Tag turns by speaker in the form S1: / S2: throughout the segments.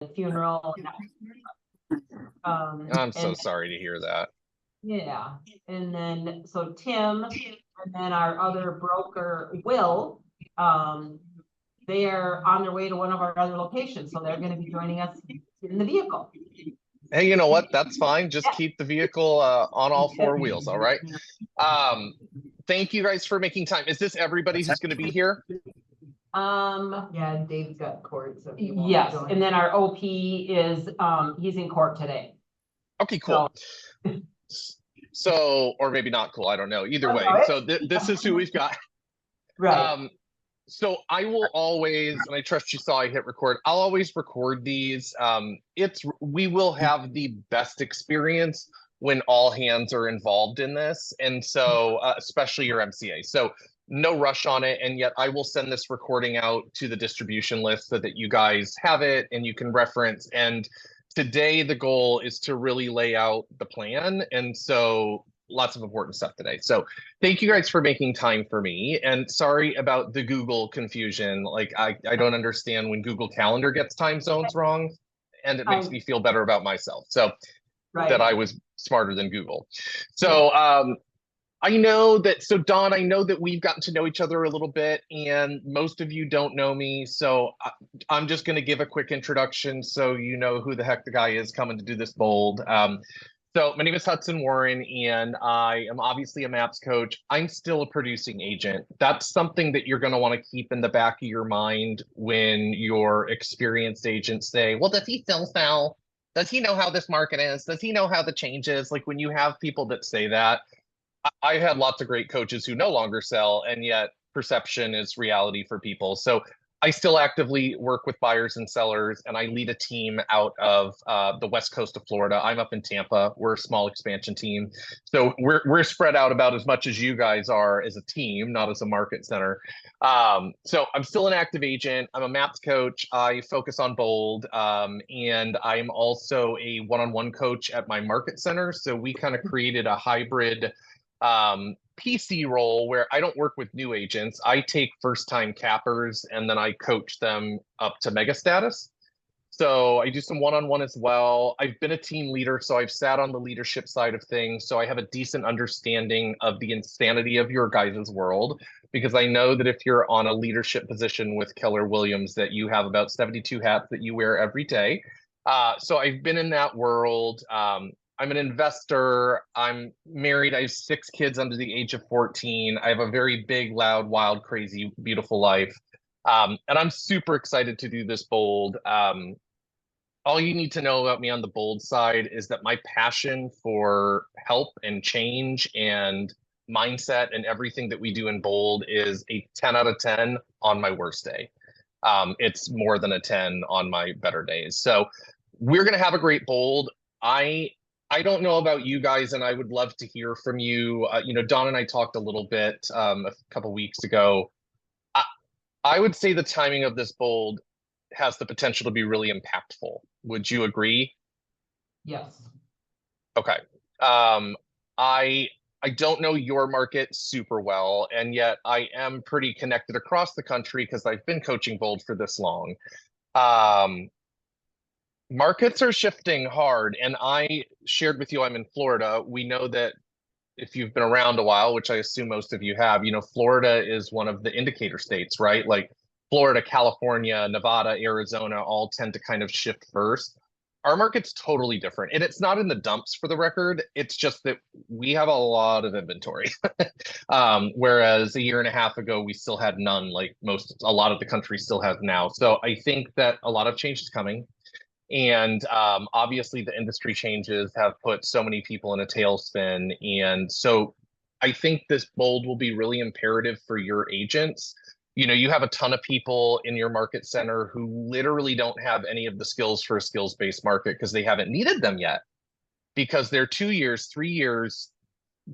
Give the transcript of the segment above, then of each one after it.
S1: the funeral.
S2: I'm so
S1: And
S2: sorry to hear that.
S1: yeah, and then so Tim, and then our other broker, Will, they're on their way to one of our other locations, so they're going to be joining us in the vehicle.
S2: Hey, you know what? That's fine. Just keep the vehicle on all four wheels. All right. Um, Thank you guys for making time. Is this everybody who's going to be here?
S1: Yeah, Dave's got court, so yes, and then our OP is he's in court today.
S2: Okay, cool. So, or maybe not cool. I don't know. Either way. So this is who we've got.
S1: Right.
S2: So I will always, and I trust you saw I hit record. I'll always record these. We will have the best experience when all hands are involved in this, and so especially your MCA. So no rush on it, and yet I will send this recording out to the distribution list so that you guys have it and you can reference. And today the goal is to really lay out the plan, and so lots of important stuff today. So thank you guys for making time for me. And sorry about the Google confusion. Like I don't understand when Google Calendar gets time zones wrong, and it makes me feel better about myself. So that I was smarter than Google. So I know that, so Dawn, I know that we've gotten to know each other a little bit, and most of you don't know me. So I'm just going to give a quick introduction so you know who the heck the guy is coming to do this bold. So my name is Hudson Warren, and I am obviously a MAPS coach. I'm still a producing agent. That's something that you're going to want to keep in the back of your mind when your experienced agents say, well, does he still sell? Does he know how this market is? Does he know how the change is? Like when you have people that say that, I had lots of great coaches who no longer sell, and yet perception is reality for people. So I still actively work with buyers and sellers, and I lead a team out of the west coast of Florida. I'm up in Tampa. We're a small expansion team, so we're spread out about as much as you guys are as a team, not as a market center. So I'm still an active agent. I'm a MAPS coach. I focus on bold, and I'm also a one-on-one coach at my market center. So we kind of created a hybrid PC role where I don't work with new agents. I take first time cappers and then I coach them up to mega status. So I do some one-on-one as well. I've been a team leader, so I've sat on the leadership side of things. So I have a decent understanding of the insanity of your guys' world, because I know that if you're on a leadership position with Keller Williams, that you have about 72 hats that you wear every day. So I've been in that world. I'm an investor. I'm married. I have 6 kids under the age of 14. I have a very big, loud, wild, crazy, beautiful life. And I'm super excited to do this bold. All you need to know about me on the bold side is that my passion for help and change and mindset and everything that we do in bold is a 10 out of 10 on my worst day. It's more than a 10 on my better days. So we're going to have a great bold. I don't know about you guys, and I would love to hear from you. Dawn and I talked a little bit a couple weeks ago. I would say the timing of this bold has the potential to be really impactful. Would you agree?
S1: Yes.
S2: Okay. Um, I don't know your market super well, and yet I am pretty connected across the country because I've been coaching bold for this long. Um, Markets are shifting hard, and I shared with you I'm in Florida. We know that if you've been around a while, which I assume most of you have, Florida is one of the indicator states, right? Like Florida, California, Nevada, Arizona all tend to kind of shift first. Our market's totally different. And it's not in the dumps for the record. It's just that we have a lot of inventory. Whereas a year and a half ago, we still had none, like a lot of the country still has now. So I think that a lot of change is coming. And obviously, the industry changes have put so many people in a tailspin. And so I think this bold will be really imperative for your agents. You have a ton of people in your market center who literally don't have any of the skills for a skills-based market because they haven't needed them yet, because they're 2 years, 3 years,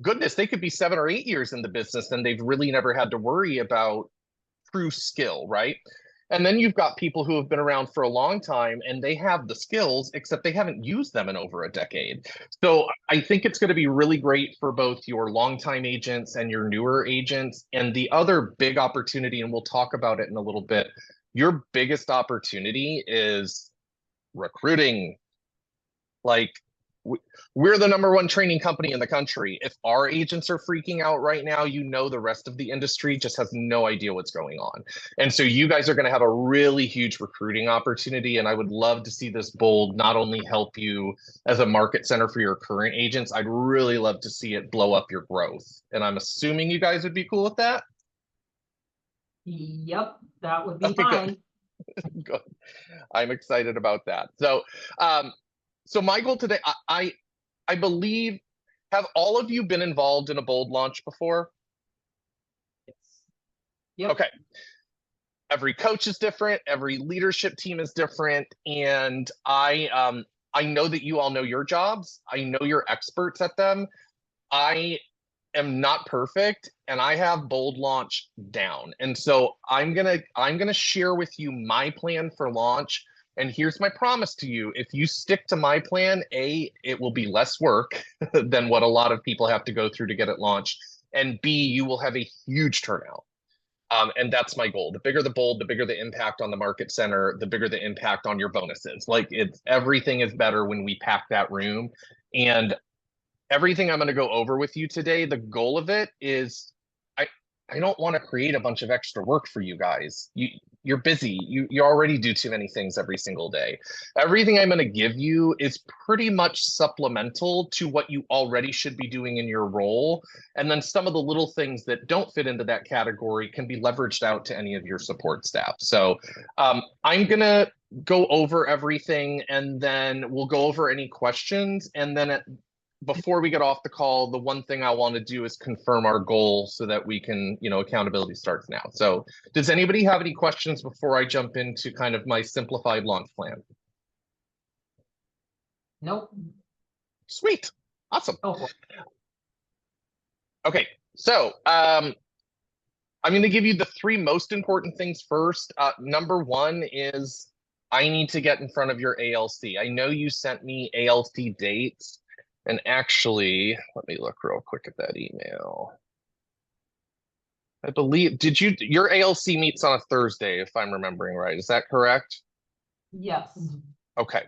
S2: goodness, they could be 7 or 8 years in the business and they've really never had to worry about true skill, right? And then you've got people who have been around for a long time and they have the skills, except they haven't used them in over a decade. So I think it's going to be really great for both your longtime agents and your newer agents. And the other big opportunity, and we'll talk about it in a little bit, your biggest opportunity is recruiting. Like, we're the #1 training company in the country. If our agents are freaking out right now, you know, the rest of the industry just has no idea what's going on. And so you guys are going to have a really huge recruiting opportunity. And I would love to see this Bold not only help you as a market center for your current agents, I'd really love to see it blow up your growth. And I'm assuming you guys would be cool with that.
S1: Yep, that would be fine.
S2: Good. I'm excited about that. So my goal today, I believe, have all of you been involved in a Bold launch before?
S1: Yep.
S2: Okay. Every coach is different. Every leadership team is different. And I know that you all know your jobs. I know you're experts at them. I am not perfect, and I have Bold launch down. And so I'm gonna share with you my plan for launch. And here's my promise to you. If you stick to my plan, A, it will be less work than what a lot of people have to go through to get it launched. And B, you will have a huge turnout. And that's my goal. The bigger the Bold, the bigger the impact on the market center, the bigger the impact on your bonuses. Like, everything is better when we pack that room. And everything I'm going to go over with you today, the goal of it is I don't want to create a bunch of extra work for you guys. You're busy. You already do too many things every single day. Everything I'm going to give you is pretty much supplemental to what you already should be doing in your role. And then some of the little things that don't fit into that category can be leveraged out to any of your support staff. So I'm going to go over everything, and then we'll go over any questions. And then before we get off the call, the one thing I want to do is confirm our goal so that we can, accountability starts now. So does anybody have any questions before I jump into kind of my simplified launch plan?
S1: Nope.
S2: Sweet. Awesome.
S1: Oh.
S2: Okay. So I'm going to give you the 3 most important things first. Number 1 is I need to get in front of your ALC. I know you sent me ALC dates. And actually, let me look real quick at that email. I believe, your ALC meets on a Thursday, if I'm remembering right. Is that correct?
S1: Yes.
S2: Okay.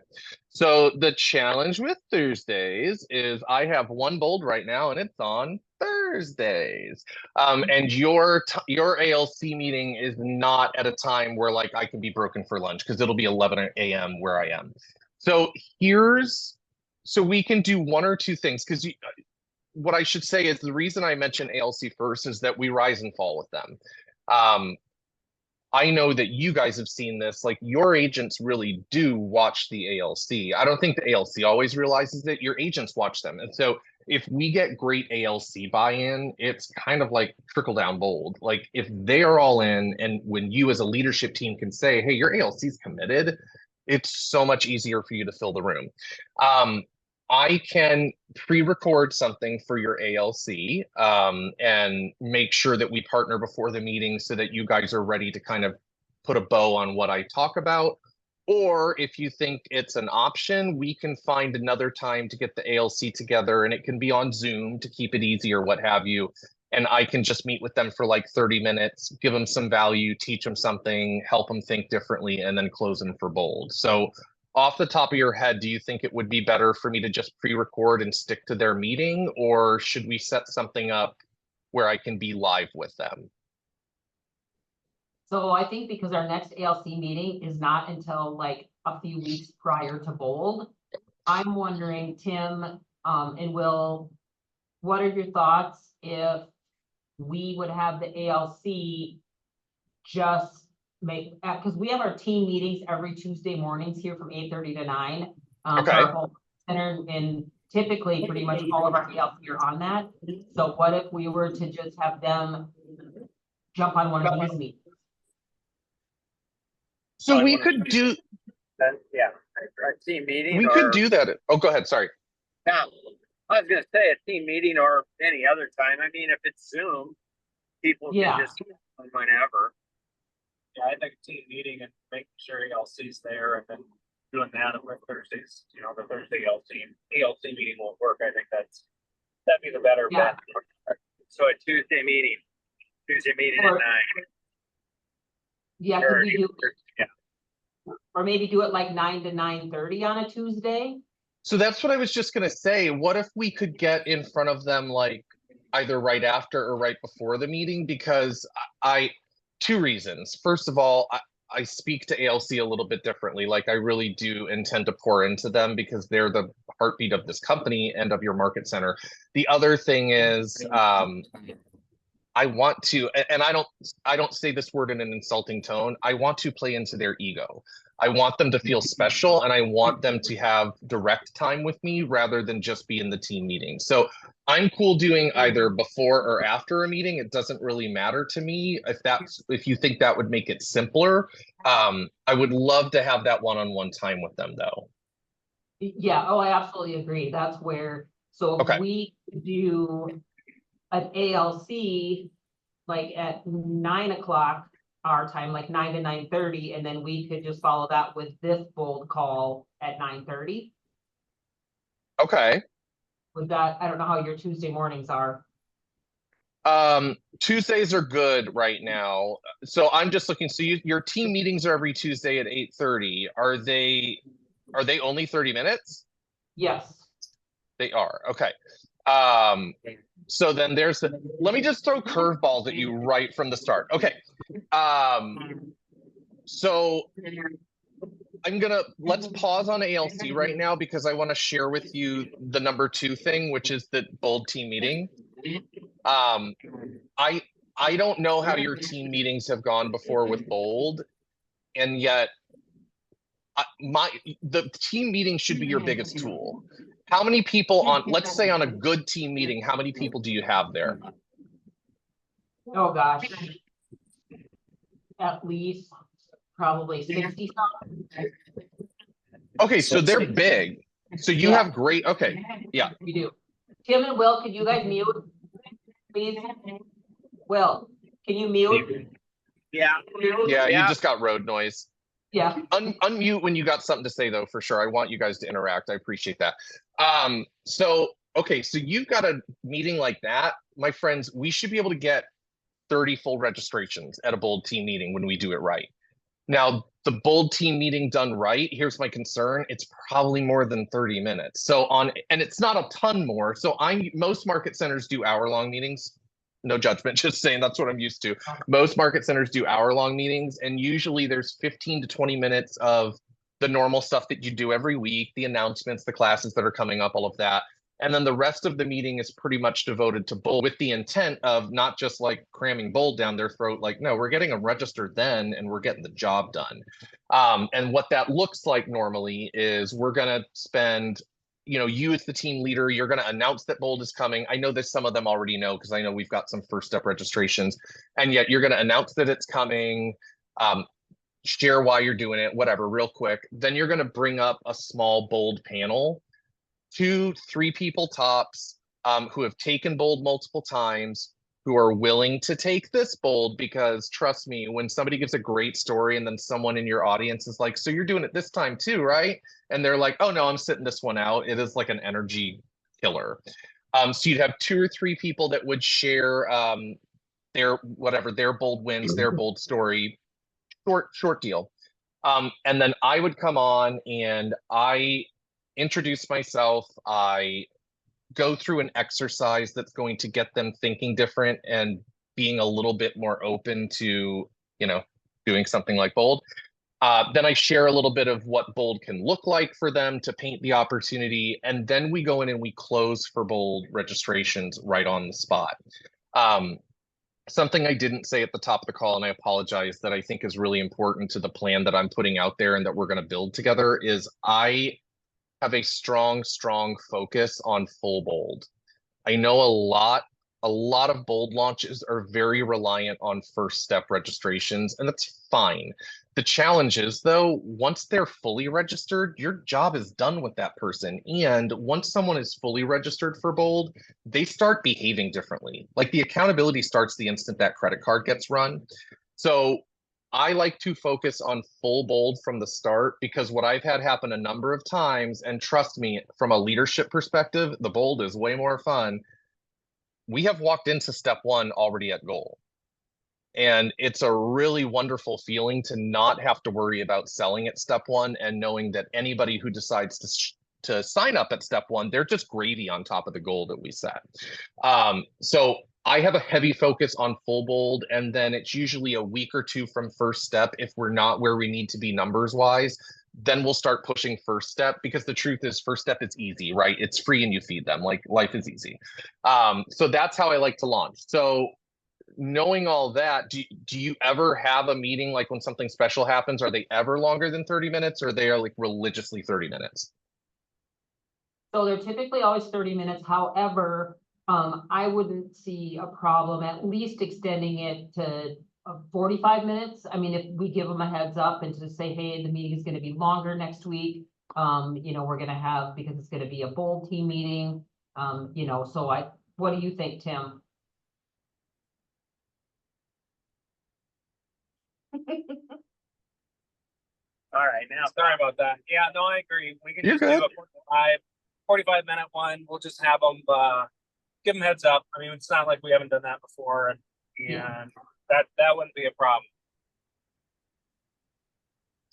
S2: So the challenge with Thursdays is I have one Bold right now, and it's on Thursdays. And your ALC meeting is not at a time where like I can be broken for lunch, because it'll be 11 a.m. where I am. So we can do 1 or 2 things, because what I should say is the reason I mention ALC first is that we rise and fall with them. I know that you guys have seen this, like your agents really do watch the ALC. I don't think the ALC always realizes it. Your agents watch them. And so if we get great ALC buy-in, it's kind of like trickle down Bold. Like if they are all in, and when you as a leadership team can say, hey, your ALC is committed, it's so much easier for you to fill the room. I can pre-record something for your ALC and make sure that we partner before the meeting so that you guys are ready to kind of put a bow on what I talk about. Or if you think it's an option, we can find another time to get the ALC together, and it can be on Zoom to keep it easy or what have you. And I can just meet with them for like 30 minutes, give them some value, teach them something, help them think differently, and then close them for Bold. So off the top of your head, do you think it would be better for me to just pre-record and stick to their meeting, or should we set something up where I can be live with them?
S1: So I think because our next ALC meeting is not until like a few weeks prior to Bold, I'm wondering, Tim and Will, what are your thoughts if we would have the ALC just make, because we have our team meetings every Tuesday mornings here from 8:30 to 9.
S2: Okay.
S1: For our whole center, and typically pretty much all of our ALC are on that. So what if we were to just have them jump on one of these meetings?
S2: So we could do
S3: that, yeah, a team meeting.
S2: We could do that. Oh, go ahead. Sorry.
S3: Now, I was going to say a team meeting or any other time. I mean, if it's Zoom, people can just whenever.
S4: Yeah, I think a team meeting and making sure ALC's there, and then doing that with Thursdays, the Thursday ALC meeting won't work. I think that'd be the better bet.
S3: So a Tuesday meeting at 9.
S1: Yeah,
S3: Or,
S1: we do.
S3: Yeah.
S1: Or maybe do it like 9 to 9:30 on a Tuesday?
S2: So that's what I was just gonna say. What if we could get in front of them like either right after or right before the meeting? Because two reasons. First of all, I speak to ALC a little bit differently. Like I really do intend to pour into them because they're the heartbeat of this company and of your market center. The other thing is, I want to, and I don't say this word in an insulting tone. I want to play into their ego. I want them to feel special and I want them to have direct time with me rather than just be in the team meeting. So I'm cool doing either before or after a meeting. It doesn't really matter to me. If you think that would make it simpler, I would love to have that one-on-one time with them though.
S1: Yeah, oh, I absolutely agree. That's where, so
S2: Okay.
S1: if we do an ALC like at 9 o'clock our time, like 9 to 9:30, and then we could just follow that with this bold call at 9:30.
S2: Okay.
S1: With that, I don't know how your Tuesday mornings are.
S2: Tuesdays are good right now. So I'm just looking, so your team meetings are every Tuesday at 8:30. Are they only 30 minutes?
S1: Yes.
S2: They are. Okay. So then let me just throw curveballs at you right from the start. Okay. So let's pause on ALC right now because I want to share with you the number 2 thing, which is the bold team meeting. I don't know how your team meetings have gone before with bold, and yet the team meeting should be your biggest tool. How many people let's say on a good team meeting, how many people do you have there?
S1: Oh, gosh. At least probably 60 something.
S2: Okay, so they're big. So you have great, okay, yeah.
S1: We do. Tim and Will, can you guys mute? Please? Will, can you mute?
S3: Yeah.
S2: Yeah, you just got road noise.
S1: Yeah.
S2: Unmute when you got something to say though, for sure. I want you guys to interact. I appreciate that. Okay, so you've got a meeting like that, my friends, we should be able to get 30 full registrations at a bold team meeting when we do it right. Now, the bold team meeting done right, here's my concern. It's probably more than 30 minutes. And it's not a ton more. So most market centers do hour-long meetings. No judgment, just saying that's what I'm used to. Most market centers do hour-long meetings, and usually there's 15 to 20 minutes of the normal stuff that you do every week, the announcements, the classes that are coming up, all of that. And then the rest of the meeting is pretty much devoted to bold with the intent of not just like cramming bold down their throat, like, no, we're getting them registered then and we're getting the job done. And what that looks like normally is we're going to spend, you as the team leader, you're going to announce that bold is coming. I know that some of them already know because I know we've got some first step registrations, and yet you're going to announce that it's coming, share why you're doing it, whatever, real quick. Then you're going to bring up a small bold panel, 2-3 people tops, who have taken bold multiple times, who are willing to take this bold, because trust me, when somebody gives a great story and then someone in your audience is like, so you're doing it this time too, right? And they're like, oh no, I'm sitting this one out. It is like an energy killer. So you'd have 2 or 3 people that would share their bold wins, their bold story, short deal. And then I would come on and I introduce myself. I go through an exercise that's going to get them thinking different and being a little bit more open to, doing something like bold. Then I share a little bit of what bold can look like for them to paint the opportunity. And then we go in and we close for bold registrations right on the spot. Something I didn't say at the top of the call, and I apologize, that I think is really important to the plan that I'm putting out there and that we're going to build together is I have a strong focus on full bold. I know a lot of bold launches are very reliant on first step registrations, and that's fine. The challenge is though, once they're fully registered, your job is done with that person. And once someone is fully registered for bold, they start behaving differently. Like the accountability starts the instant that credit card gets run. So I like to focus on full bold from the start, because what I've had happen a number of times, and trust me, from a leadership perspective, the bold is way more fun. We have walked into step 1 already at goal. And it's a really wonderful feeling to not have to worry about selling at step one and knowing that anybody who decides to sign up at step one, they're just gravy on top of the goal that we set. So I have a heavy focus on full bold, and then it's usually a week or two from first step. If we're not where we need to be numbers wise, then we'll start pushing first step, because the truth is first step is easy, right? It's free and you feed them, like life is easy. So that's how I like to launch. So knowing all that, do you ever have a meeting, like when something special happens, are they ever longer than 30 minutes, or they are like religiously 30 minutes?
S1: So they're typically always 30 minutes. However, I wouldn't see a problem at least extending it to 45 minutes. I mean, if we give them a heads up and just say, hey, the meeting is going to be longer next week. You know, we're going to have, because it's going to be a bold team meeting. You know, so what do you think, Tim?
S3: All right, now.
S4: Sorry about that. Yeah, no, I agree. We can
S2: You're
S4: just do
S2: good.
S4: a 45 minute one. We'll just have them, give them heads up. I mean, it's not like we haven't done that before, and
S1: Yeah.
S4: that wouldn't be a problem.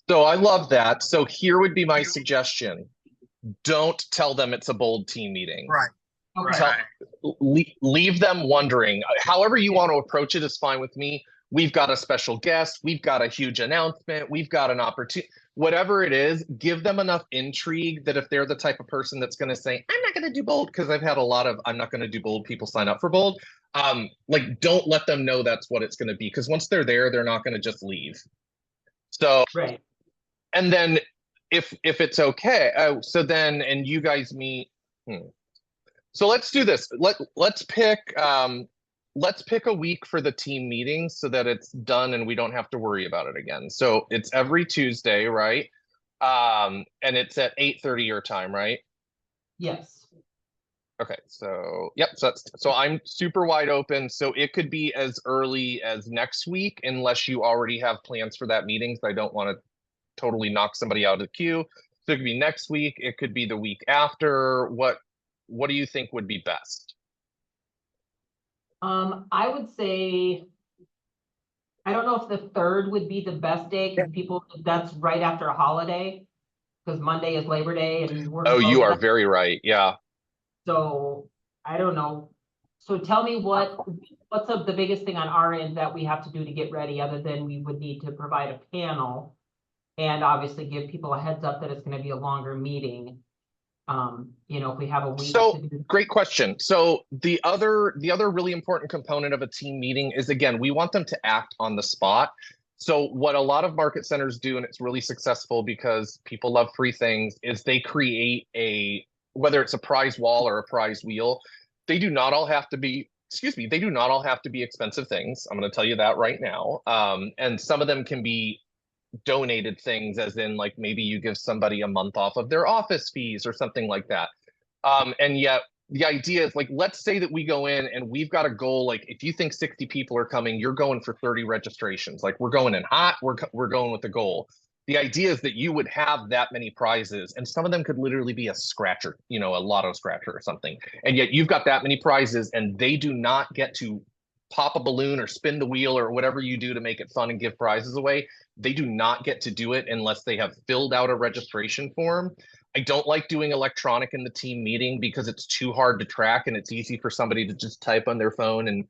S2: So I love that. So here would be my suggestion. Don't tell them it's a bold team meeting.
S3: Right.
S1: Okay.
S2: Tell- leave them wondering. However you want to approach it is fine with me. We've got a special guest. We've got a huge announcement. We've got an opportunity. Whatever it is, give them enough intrigue that if they're the type of person that's going to say, I'm not going to do bold, because I've had a lot of I'm not going to do bold people sign up for bold. Like, don't let them know that's what it's going to be, because once they're there, they're not going to just leave. So,
S1: Right.
S2: and then if it's okay, so then, and you guys meet. So let's do this. Let's pick a week for the team meeting so that it's done and we don't have to worry about it again. So it's every Tuesday, right? And it's at 8:30 your time, right?
S1: Yes.
S2: Okay, so yep, so I'm super wide open. So it could be as early as next week, unless you already have plans for that meeting. So I don't want to totally knock somebody out of the queue. So it could be next week, it could be the week after. What do you think would be best?
S1: I would say, I don't know if the 3rd would be the best day, because that's right after a holiday. Because Monday is Labor Day and we're.
S2: Oh, you
S1: closed.
S2: are very right. Yeah.
S1: So I don't know. So tell me what's the biggest thing on our end that we have to do to get ready, other than we would need to provide a panel and obviously give people a heads up that it's going to be a longer meeting. You know, if we have a week.
S2: So
S1: to do.
S2: great question. So the other really important component of a team meeting is, again, we want them to act on the spot. So what a lot of market centers do, and it's really successful because people love free things, is they create whether it's a prize wall or a prize wheel. They do not all have to be, they do not all have to be expensive things. I'm going to tell you that right now. And some of them can be donated things, as in like maybe you give somebody a month off of their office fees or something like that. And yet the idea is, like, let's say that we go in and we've got a goal. Like, if you think 60 people are coming, you're going for 30 registrations. Like, we're going in hot, we're going with the goal. The idea is that you would have that many prizes, and some of them could literally be a scratcher, you know, a lotto scratcher or something. And yet you've got that many prizes, and they do not get to pop a balloon or spin the wheel or whatever you do to make it fun and give prizes away. They do not get to do it unless they have filled out a registration form. I don't like doing electronic in the team meeting because it's too hard to track, and it's easy for somebody to just type on their phone and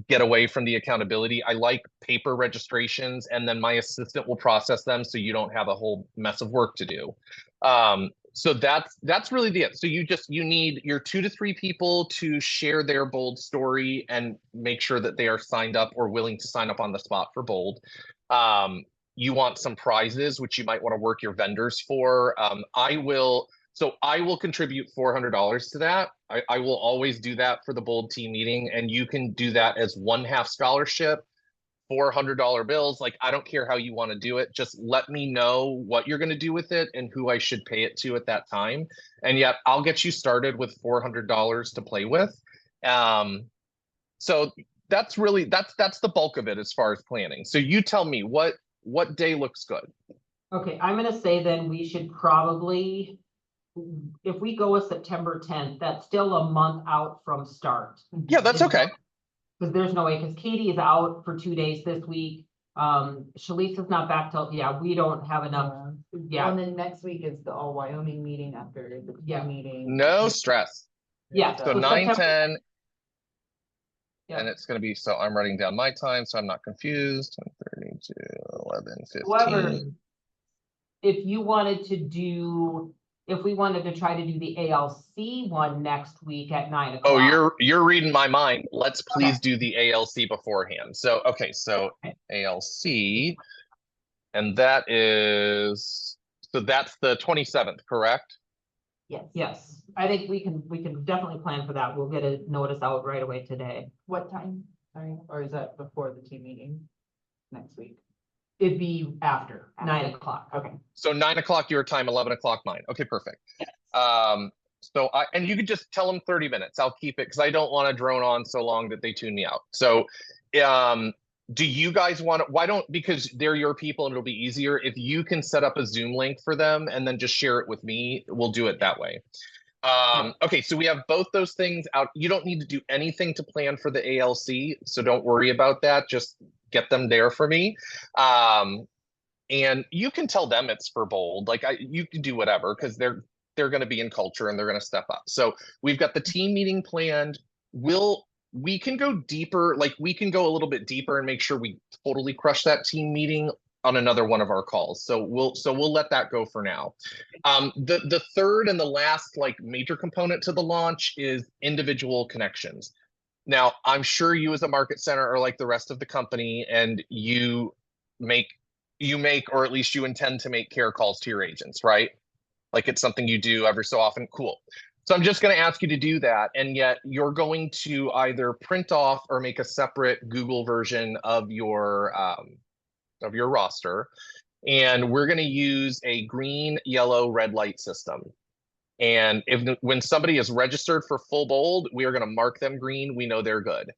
S2: get away from the accountability. I like paper registrations, and then my assistant will process them so you don't have a whole mess of work to do. So that's really it. So you need your 2 to 3 people to share their bold story and make sure that they are signed up or willing to sign up on the spot for bold. You want some prizes, which you might want to work your vendors for. I will contribute $400 to that. I will always do that for the bold team meeting, and you can do that as 1/2 scholarship, $400 bills. Like, I don't care how you want to do it. Just let me know what you're going to do with it and who I should pay it to at that time. And yet I'll get you started with $400 to play with. So that's the bulk of it as far as planning. So you tell me what day looks good.
S1: Okay, I'm gonna say then we should probably, if we go with September 10th, that's still a month out from start.
S2: Yeah, that's okay.
S1: Cause there's no way, cause Katie is out for 2 days this week. Shalisa's not back till, yeah, we don't have enough, yeah,
S5: And then next week is the all Wyoming meeting after the
S1: Yeah.
S5: meeting.
S2: No stress.
S1: yeah.
S2: So 9,
S1: September-
S2: 10,
S1: Yeah.
S2: and it's gonna be, so I'm writing down my time, so I'm not confused. 10:30 to 11,
S1: However,
S2: 15.
S1: if you wanted to do, if we wanted to try to do the ALC one next week at 9 o'clock.
S2: Oh, you're reading my mind. Let's please do the ALC beforehand. So, okay, so
S1: Okay.
S2: ALC, and that is, so that's the 27th, correct?
S1: Yes, I think we can definitely plan for that. We'll get a notice out right away today.
S5: What time? Sorry, or is that before the team meeting next week?
S1: It'd be after 9
S5: After.
S1: o'clock.
S5: Okay.
S2: So 9 o'clock your time, 11 o'clock mine. Okay, perfect.
S1: Yes.
S2: So and you could just tell them 30 minutes. I'll keep it because I don't want to drone on so long that they tune me out. So, do you guys want to, why don't, because they're your people and it'll be easier if you can set up a Zoom link for them and then just share it with me, we'll do it that way. Okay, so we have both those things out. You don't need to do anything to plan for the ALC, so don't worry about that. Just get them there for me. And you can tell them it's for bold. Like you can do whatever because they're going to be in culture and they're going to step up. So we've got the team meeting planned. We can go deeper, like we can go a little bit deeper and make sure we totally crush that team meeting on another one of our calls. So we'll let that go for now. The third and the last like major component to the launch is individual connections. Now, I'm sure you as a market center are like the rest of the company and you make, or at least you intend to make care calls to your agents, right? Like it's something you do every so often. Cool. So I'm just going to ask you to do that. And yet you're going to either print off or make a separate Google version of your roster. And we're going to use a green, yellow, red light system. And when somebody is registered for full bold, we are going to mark them green. We know they're good.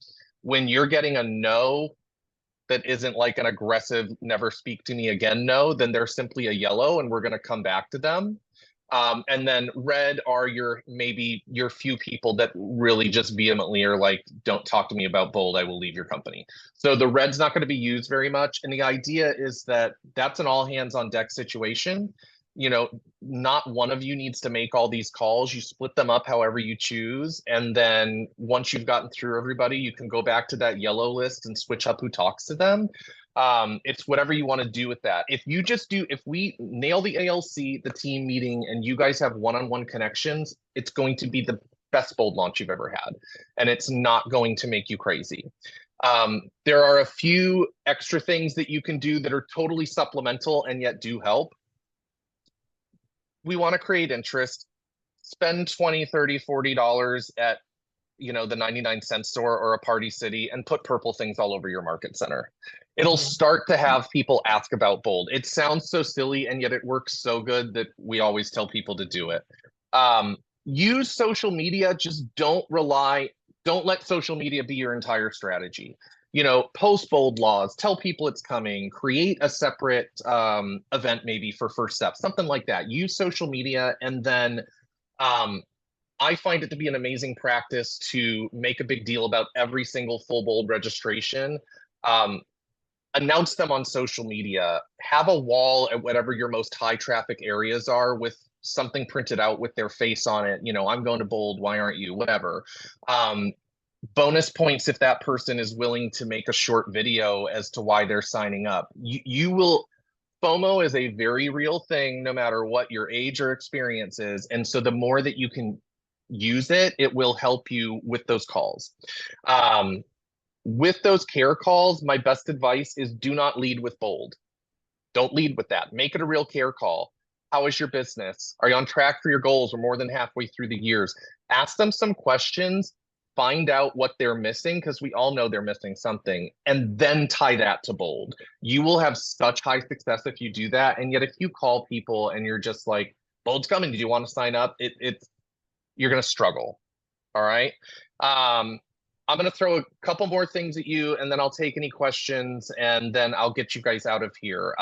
S2: When you're getting a no that isn't like an aggressive, never speak to me again no, then they're simply a yellow and we're going to come back to them. And then red are maybe your few people that really just vehemently are like, don't talk to me about bold, I will leave your company. So the red's not going to be used very much. And the idea is that that's an all hands on deck situation. You know, not one of you needs to make all these calls. You split them up however you choose. And then once you've gotten through everybody, you can go back to that yellow list and switch up who talks to them. It's whatever you want to do with that. If we nail the ALC, the team meeting, and you guys have one-on-one connections, it's going to be the best bold launch you've ever had. And it's not going to make you crazy. There are a few extra things that you can do that are totally supplemental and yet do help. We want to create interest, spend $20, $30, $40 at, the 99-cent store or a Party City and put purple things all over your market center. It'll start to have people ask about bold. It sounds so silly and yet it works so good that we always tell people to do it. Use social media, just don't let social media be your entire strategy. Post bold laws, tell people it's coming, create a separate event maybe for first steps, something like that. Use social media. And then I find it to be an amazing practice to make a big deal about every single full bold registration. Announce them on social media, have a wall at whatever your most high traffic areas are with something printed out with their face on it. I'm going to bold, why aren't you? Whatever. Bonus points if that person is willing to make a short video as to why they're signing up. FOMO is a very real thing no matter what your age or experience is. And so the more that you can use it, it will help you with those calls. With those care calls, my best advice is do not lead with bold. Don't lead with that. Make it a real care call. How is your business? Are you on track for your goals? We're more than halfway through the years. Ask them some questions. Find out what they're missing, because we all know they're missing something, and then tie that to bold. You will have such high success if you do that. And yet if you call people and you're just like, bold's coming, do you want to sign up? You're going to struggle. All right. I'm going to throw a couple more things at you and then I'll take any questions and then I'll get you guys out of here.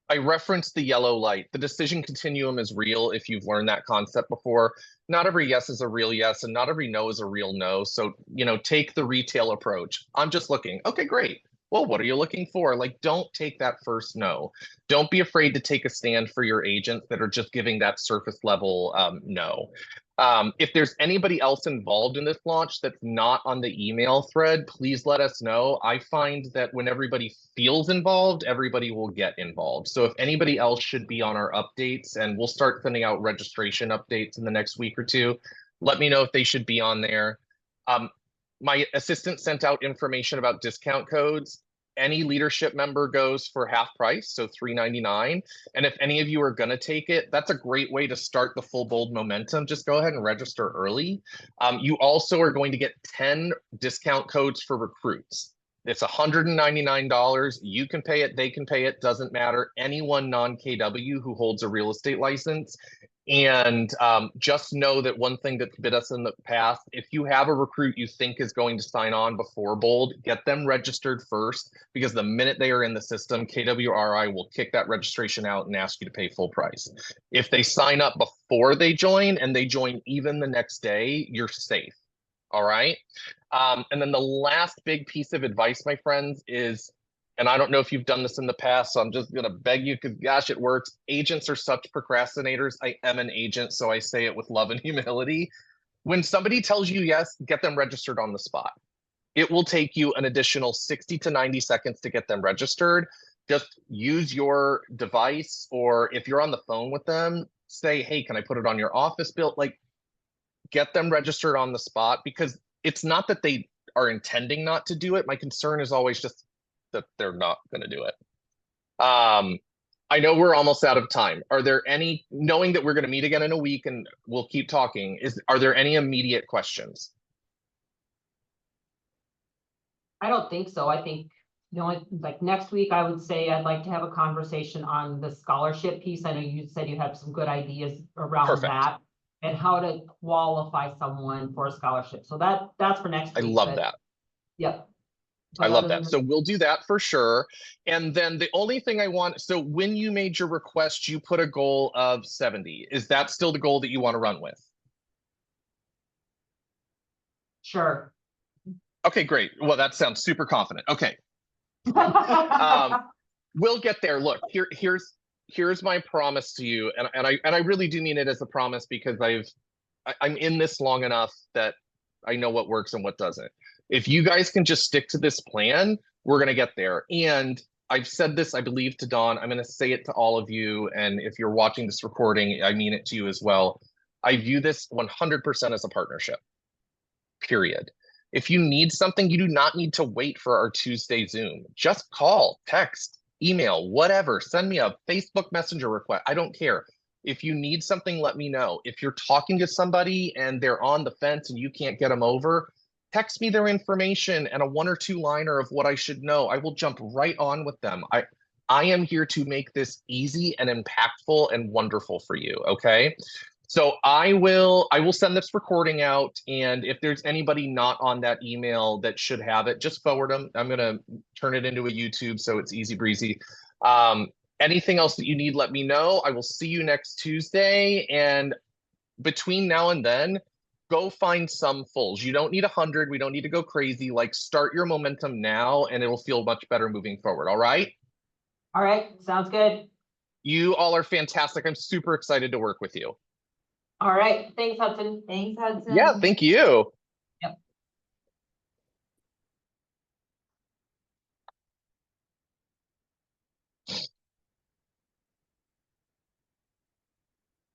S2: I referenced the yellow light. The decision continuum is real if you've learned that concept before. Not every yes is a real yes, and not every no is a real no. So, take the retail approach. I'm just looking. Okay, great. Well, what are you looking for? Like, don't take that first no. Don't be afraid to take a stand for your agents that are just giving that surface level no. If there's anybody else involved in this launch that's not on the email thread, please let us know. I find that when everybody feels involved, everybody will get involved. So if anybody else should be on our updates, and we'll start sending out registration updates in the next week or two, let me know if they should be on there. My assistant sent out information about discount codes. Any leadership member goes for half price, so $3.99. And if any of you are going to take it, that's a great way to start the full bold momentum. Just go ahead and register early. You also are going to get 10 discount codes for recruits. It's $199. You can pay it, they can pay it, doesn't matter. Anyone non-KW who holds a real estate license. And just know that one thing that's bit us in the past, if you have a recruit you think is going to sign on before Bold, get them registered first, because the minute they are in the system, KWRI will kick that registration out and ask you to pay full price. If they sign up before they join, and they join even the next day, you're safe. All right. And then the last big piece of advice, my friends, is, and I don't know if you've done this in the past, so I'm just going to beg you, because gosh, it works. Agents are such procrastinators. I am an agent, so I say it with love and humility. When somebody tells you yes, get them registered on the spot. It will take you an additional 60 to 90 seconds to get them registered. Just use your device, or if you're on the phone with them, say, hey, can I put it on your office bill? Like, get them registered on the spot, because it's not that they are intending not to do it. My concern is always just that they're not going to do it. I know we're almost out of time. Are there any, knowing that we're going to meet again in a week and we'll keep talking, are there any immediate questions?
S1: I don't think so. I think the only, like, next week, I would say I'd like to have a conversation on the scholarship piece. I know you said you have some good ideas around
S2: Perfect.
S1: that and how to qualify someone for a scholarship. So that's for next
S2: I
S1: week.
S2: love that.
S1: Yep.
S2: I love that. So we'll do that for sure. And then the only thing I want, so when you made your request, you put a goal of 70. Is that still the goal that you want to run with?
S1: Sure.
S2: Okay, great. Well, that sounds super confident. Okay. We'll get there. Look, here's my promise to you. And I really do mean it as a promise, because I'm in this long enough that I know what works and what doesn't. If you guys can just stick to this plan, we're going to get there. And I've said this, I believe, to Dawn. I'm going to say it to all of you. And if you're watching this recording, I mean it to you as well. I view this 100% as a partnership, period. If you need something, you do not need to wait for our Tuesday Zoom. Just call, text, email, whatever. Send me a Facebook Messenger request. I don't care. If you need something, let me know. If you're talking to somebody and they're on the fence and you can't get them over, text me their information and a 1 or 2 liner of what I should know. I will jump right on with them. I am here to make this easy and impactful and wonderful for you. Okay. So I will send this recording out, and if there's anybody not on that email that should have it, just forward them. I'm going to turn it into a YouTube, so it's easy breezy. Anything else that you need, let me know. I will see you next Tuesday. And between now and then, go find some fulls. You don't need 100. We don't need to go crazy. Like, start your momentum now, and it'll feel much better moving forward. All right.
S1: All right. Sounds good.
S2: You all are fantastic. I'm super excited to work with you.
S1: All right. Thanks, Hudson. Thanks, Hudson.
S2: Yeah, thank you.